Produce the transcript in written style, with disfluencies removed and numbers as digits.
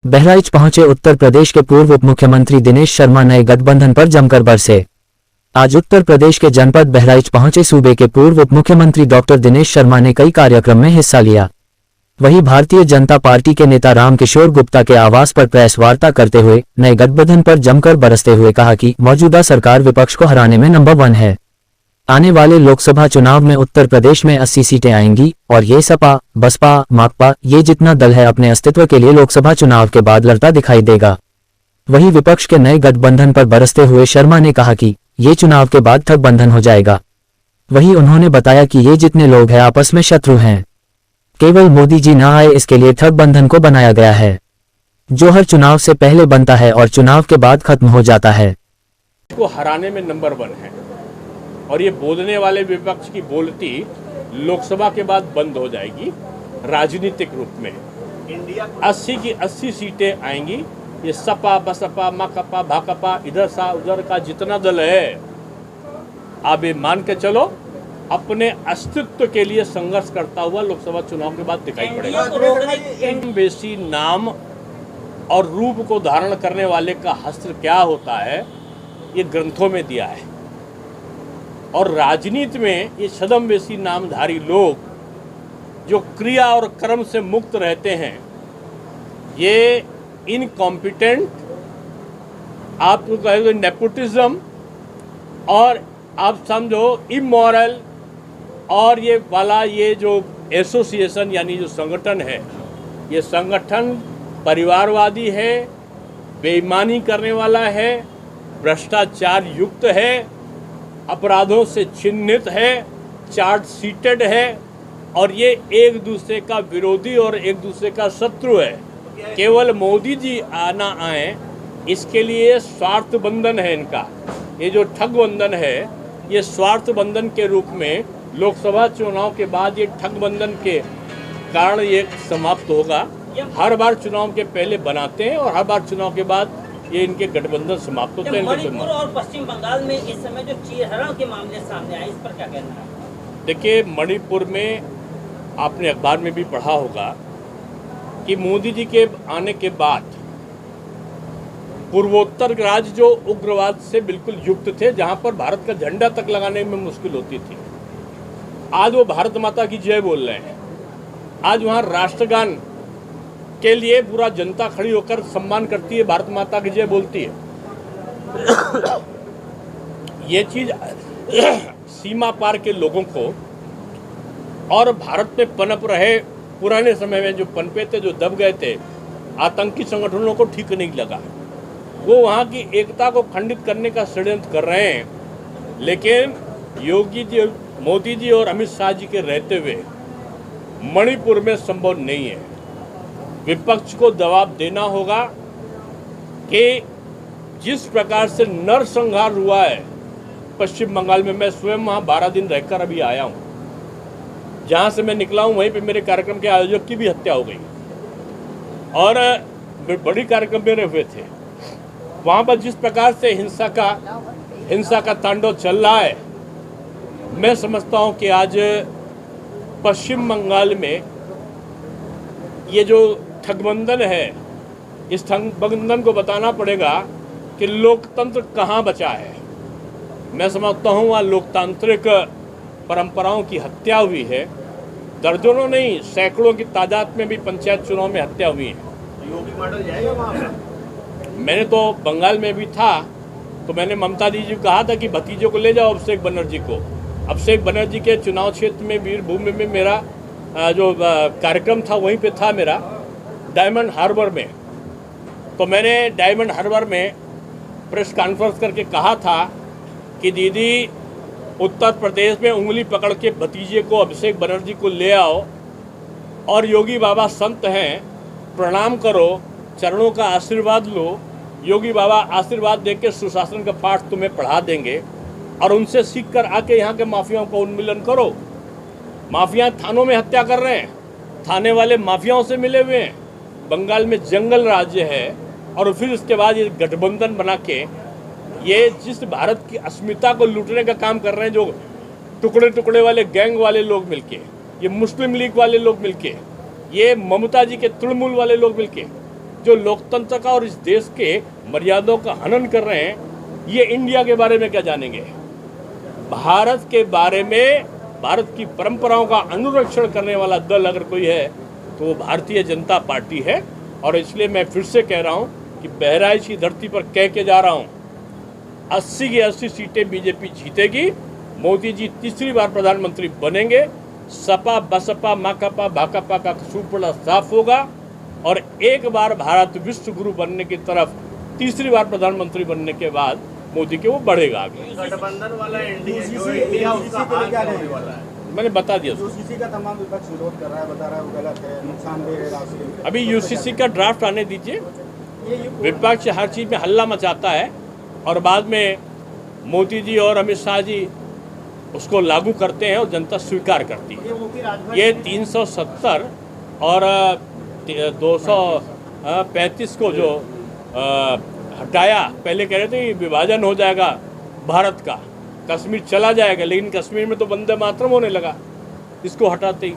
बहराइच पहुंचे उत्तर प्रदेश के पूर्व उप मुख्यमंत्री दिनेश शर्मा नए गठबंधन पर जमकर बरसे। आज उत्तर प्रदेश के जनपद बहराइच पहुंचे सूबे के पूर्व उप मुख्यमंत्री डॉक्टर दिनेश शर्मा ने कई कार्यक्रम में हिस्सा लिया। वहीं भारतीय जनता पार्टी के नेता रामकिशोर गुप्ता के आवास पर प्रेस वार्ता करते हुए नए गठबंधन पर जमकर बरसते हुए कहा कि मौजूदा सरकार विपक्ष को हराने में नंबर 1 है। आने वाले लोकसभा चुनाव में उत्तर प्रदेश में 80 सीटें आएंगी और ये सपा, बसपा, माकपा ये जितना दल है अपने अस्तित्व के लिए लोकसभा चुनाव के बाद लड़ता दिखाई देगा। वहीं विपक्ष के नए गठबंधन पर बरसते हुए शर्मा ने कहा कि ये चुनाव के बाद ठगबंधन हो जाएगा। वहीं उन्होंने बताया कि ये जितने लोग हैं आपस में शत्रु हैं, केवल मोदी जी न आए इसके लिए ठगबंधन को बनाया गया है, जो हर चुनाव से पहले बनता है और चुनाव के बाद खत्म हो जाता है। को हराने में नंबर 1 है और ये बोलने वाले विपक्ष की बोलती लोकसभा के बाद बंद हो जाएगी राजनीतिक रूप में। 80 की 80 सीटें आएंगी। ये सपा, बसपा, माकपा, भाकपा, इधर सा उधर का जितना दल है, आप ये मान के चलो अपने अस्तित्व के लिए संघर्ष करता हुआ लोकसभा चुनाव के बाद दिखाई पड़ेगा। बेसी नाम और रूप को धारण करने वाले का हस्त्र क्या होता है ये ग्रंथों में दिया है और राजनीति में ये छद्मवेशी नामधारी लोग जो क्रिया और कर्म से मुक्त रहते हैं, ये इनकॉम्पिटेंट, आपको कहेंगे नेपोटिज्म, और आप समझो इमोरल, और ये वाला ये जो एसोसिएशन यानी जो संगठन है, ये संगठन परिवारवादी है, बेईमानी करने वाला है, भ्रष्टाचार युक्त है, अपराधों से चिन्हित है, चार्ज सीटेड है और ये एक दूसरे का विरोधी और एक दूसरे का शत्रु है। केवल मोदी जी आना आए इसके लिए स्वार्थ बंधन है इनका। ये जो ठग बंधन है ये स्वार्थ बंधन के रूप में लोकसभा चुनाव के बाद ये ठग बंधन के कारण ये समाप्त होगा। हर बार चुनाव के पहले बनाते हैं और हर बार चुनाव के बाद ये इनके गठबंधन समाप्त होते हैं। मणिपुर और पश्चिम बंगाल में इस समय जो चीरहरण के मामले सामने आए, इस पर क्या कहना है? देखिए, मणिपुर में आपने अखबार में भी पढ़ा होगा कि मोदी जी के आने के बाद पूर्वोत्तर राज्य जो उग्रवाद से बिल्कुल युक्त थे, जहां पर भारत का झंडा तक लगाने में मुश्किल होती थी, आज वो भारत माता की जय बोल रहे हैं। आज वहां राष्ट्रगान के लिए पूरा जनता खड़ी होकर सम्मान करती है, भारत माता की जय बोलती है। ये चीज सीमा पार के लोगों को और भारत में पनप रहे पुराने समय में जो पनपे थे, जो दब गए थे आतंकी संगठनों को ठीक नहीं लगा। वो वहाँ की एकता को खंडित करने का षड्यंत्र कर रहे हैं। लेकिन योगी जी, मोदी जी और अमित शाह जी के रहते हुए मणिपुर में संभव नहीं है। विपक्ष को जवाब देना होगा कि जिस प्रकार से नरसंहार हुआ है पश्चिम बंगाल में, मैं स्वयं वहाँ 12 दिन रहकर अभी आया हूँ। जहाँ से मैं निकला हूँ वहीं पे मेरे कार्यक्रम के आयोजक की भी हत्या हो गई और बड़ी कार्यक्रम मेरे हुए थे। वहाँ पर जिस प्रकार से हिंसा का तांडव चल रहा है, मैं समझता हूँ कि आज पश्चिम बंगाल में ये जो ठगबंधन है, इस ठगबंधन को बताना पड़ेगा कि लोकतंत्र कहाँ बचा है। मैं समझता हूँ वहाँ लोकतांत्रिक परंपराओं की हत्या हुई है। दर्जनों नहीं, सैकड़ों की तादाद में भी पंचायत चुनाव में हत्या हुई है। योगी मॉडल जाएगा वहाँ पे? मैंने तो बंगाल में भी था तो मैंने ममता दीदी को कहा था कि भतीजों को ले जाओ अभिषेक बनर्जी को। अभिषेक बनर्जी के चुनाव क्षेत्र में वीरभूमि में मेरा जो कार्यक्रम था वहीं पे था मेरा, डायमंड हार्बर में। तो मैंने डायमंड हार्बर में प्रेस कॉन्फ्रेंस करके कहा था कि दीदी उत्तर प्रदेश में उंगली पकड़ के भतीजे को अभिषेक बनर्जी को ले आओ और योगी बाबा संत हैं, प्रणाम करो, चरणों का आशीर्वाद लो। योगी बाबा आशीर्वाद देके सुशासन का पाठ तुम्हें पढ़ा देंगे और उनसे सीख कर आके यहाँ के माफियाओं का उन्मूलन करो। माफिया थानों में हत्या कर रहे हैं, थाने वाले माफियाओं से मिले हुए हैं। बंगाल में जंगल राज्य है और फिर उसके बाद ये गठबंधन बना के ये जिस भारत की अस्मिता को लूटने का काम कर रहे हैं, जो टुकड़े टुकड़े वाले गैंग वाले लोग मिलके, ये मुस्लिम लीग वाले लोग मिलके, ये ममता जी के तृणमूल वाले लोग मिलके, जो लोकतंत्र का और इस देश के मर्यादाओं का हनन कर रहे हैं, ये इंडिया के बारे में क्या जानेंगे। भारत के बारे में, भारत की परंपराओं का अनुरक्षण करने वाला दल अगर कोई है तो वो भारतीय जनता पार्टी है। और इसलिए मैं फिर से कह रहा हूँ कि बहराइच की धरती पर कह के जा रहा हूँ, 80 की 80 सीटें बीजेपी जीतेगी। मोदी जी तीसरी बार प्रधानमंत्री बनेंगे। सपा बसपा माकपा भाकपा का कसूर बड़ा साफ होगा और एक बार भारत विश्व गुरु बनने की तरफ तीसरी बार प्रधानमंत्री बनने के बाद मोदी के वो बढ़ेगा आगे। गठबंधन वाला एनडीए जो इंडिया उसका हाल क्या होने वाला है? मैंने बता दिया। यूसीसी का तमाम विपक्ष विरोध कर रहा है, बता रहा है वो गलत है, नुकसानदेह है राष्ट्रीय। अभी यूसीसी का ड्राफ्ट आने दीजिए। विपक्ष हर चीज़ में हल्ला मचाता है और बाद में मोदी जी और अमित शाह जी उसको लागू करते हैं और जनता स्वीकार करती है। ये 370 और 235 को जो हटाया, पहले कह रहे थे कि विभाजन हो जाएगा भारत का, कश्मीर चला जाएगा, लेकिन कश्मीर में तो वंदे मातरम होने लगा इसको हटाते ही।